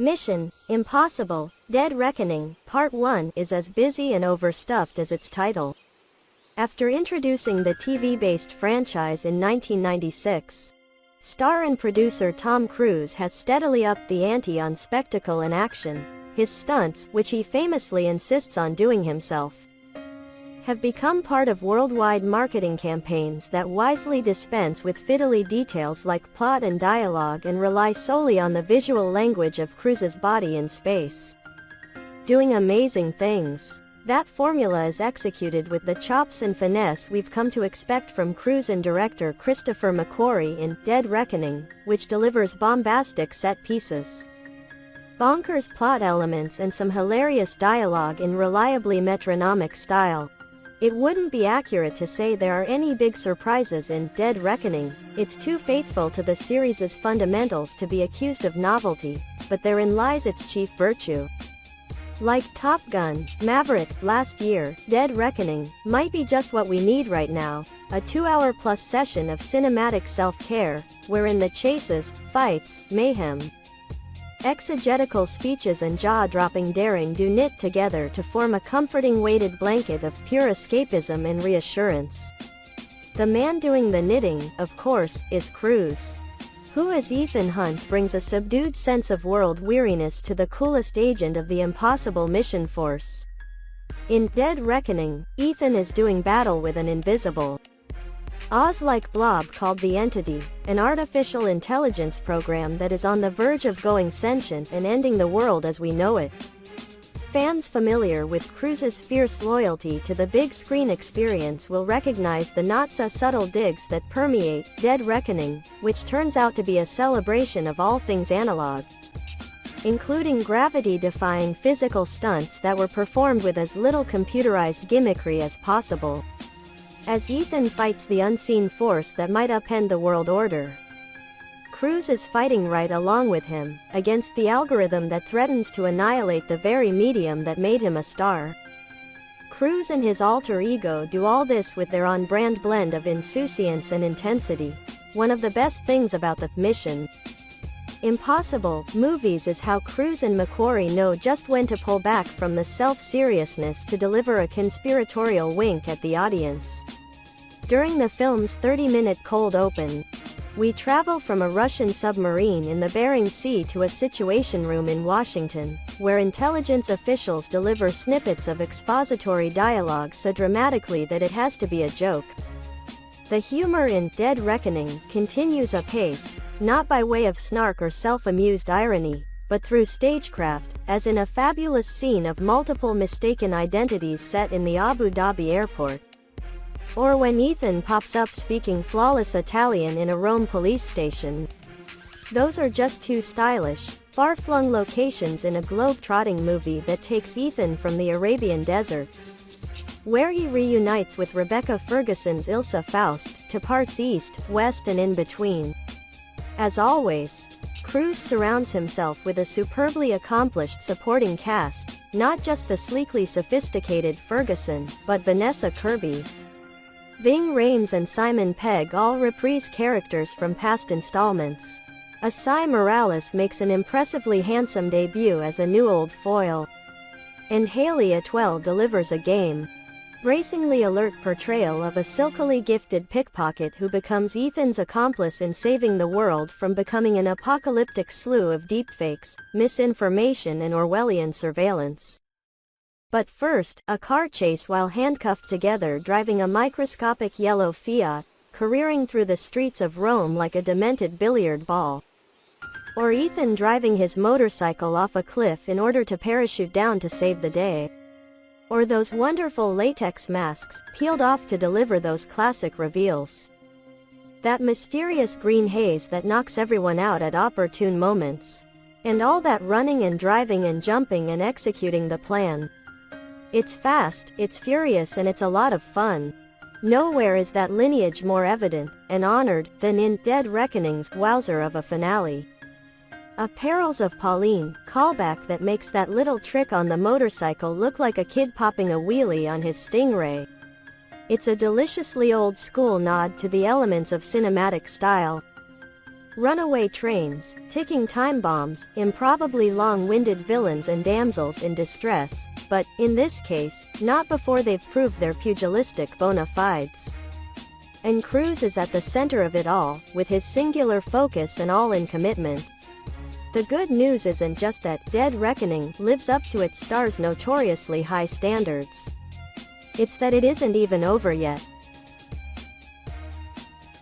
Mission: Impossible, Dead Reckoning, Part 1 is as busy and overstuffed as its title. After introducing the TV-based franchise in 1996, star and producer Tom Cruise has steadily upped the ante on spectacle and action. His stunts, which he famously insists on doing himself, have become part of worldwide marketing campaigns that wisely dispense with fiddly details like plot and dialogue and rely solely on the visual language of Cruise's body in space, doing amazing things. That formula is executed with the chops and finesse we've come to expect from Cruise and director Christopher McQuarrie in Dead Reckoning, which delivers bombastic set pieces, bonkers plot elements and some hilarious dialogue in reliably metronomic style. It wouldn't be accurate to say there are any big surprises in Dead Reckoning. It's too faithful to the series' fundamentals to be accused of novelty, but therein lies its chief virtue. Like Top Gun: Maverick last year, Dead Reckoning might be just what we need right now, a 2-hour-plus session of cinematic self-care, wherein the chases, fights, mayhem, exegetical speeches and jaw-dropping daring do knit together to form a comforting weighted blanket of pure escapism and reassurance. The man doing the knitting, of course, is Cruise, who as Ethan Hunt brings a subdued sense of world weariness to the coolest agent of the impossible mission force. In Dead Reckoning, Ethan is doing battle with an invisible, Oz-like blob called the Entity, an artificial intelligence program that is on the verge of going sentient and ending the world as we know it. Fans familiar with Cruise's fierce loyalty to the big screen experience will recognize the not-so-subtle digs that permeate Dead Reckoning, which turns out to be a celebration of all things analog, including gravity-defying physical stunts that were performed with as little computerized gimmickry as possible, as Ethan fights the unseen force that might upend the world order. Cruise is fighting right along with him, against the algorithm that threatens to annihilate the very medium that made him a star. Cruise and his alter ego do all this with their on-brand blend of insouciance and intensity. One of the best things about the Mission: Impossible movies is how Cruise and McQuarrie know just when to pull back from the self-seriousness to deliver a conspiratorial wink at the audience. During the film's 30-minute cold open, we travel from a Russian submarine in the Bering Sea to a Situation Room in Washington, where intelligence officials deliver snippets of expository dialogue so dramatically that it has to be a joke. The humor in Dead Reckoning continues apace, not by way of snark or self-amused irony, but through stagecraft, as in a fabulous scene of multiple mistaken identities set in the Abu Dhabi airport, or when Ethan pops up speaking flawless Italian in a Rome police station. Those are just two stylish, far-flung locations in a globe-trotting movie that takes Ethan from the Arabian desert, where he reunites with Rebecca Ferguson's Ilsa Faust, to parts east, west and in between. As always, Cruise surrounds himself with a superbly accomplished supporting cast, not just the sleekly sophisticated Ferguson, but Vanessa Kirby, Ving Rhames and Simon Pegg all reprise characters from past installments. Asai Morales makes an impressively handsome debut as a new old foil, and Haley Atwell delivers a game, bracingly alert portrayal of a silkily gifted pickpocket who becomes Ethan's accomplice in saving the world from becoming an apocalyptic slew of deepfakes, misinformation and Orwellian surveillance. But first, a car chase while handcuffed together driving a microscopic yellow Fiat, careering through the streets of Rome like a demented billiard ball. Or Ethan driving his motorcycle off a cliff in order to parachute down to save the day. Or those wonderful latex masks, peeled off to deliver those classic reveals. That mysterious green haze that knocks everyone out at opportune moments. And all that running and driving and jumping and executing the plan. It's fast, it's furious and it's a lot of fun. Nowhere is that lineage more evident, and honored, than in Dead Reckoning's wowzer of a finale. A Perils of Pauline callback that makes that little trick on the motorcycle look like a kid popping a wheelie on his Stingray. It's a deliciously old-school nod to the elements of cinematic style, Runaway trains, ticking time bombs, improbably long-winded villains and damsels in distress, but, in this case, not before they've proved their pugilistic bona fides. And Cruise is at the center of it all, with his singular focus and all-in commitment. The good news isn't just that Dead Reckoning lives up to its star's notoriously high standards. It's that it isn't even over yet.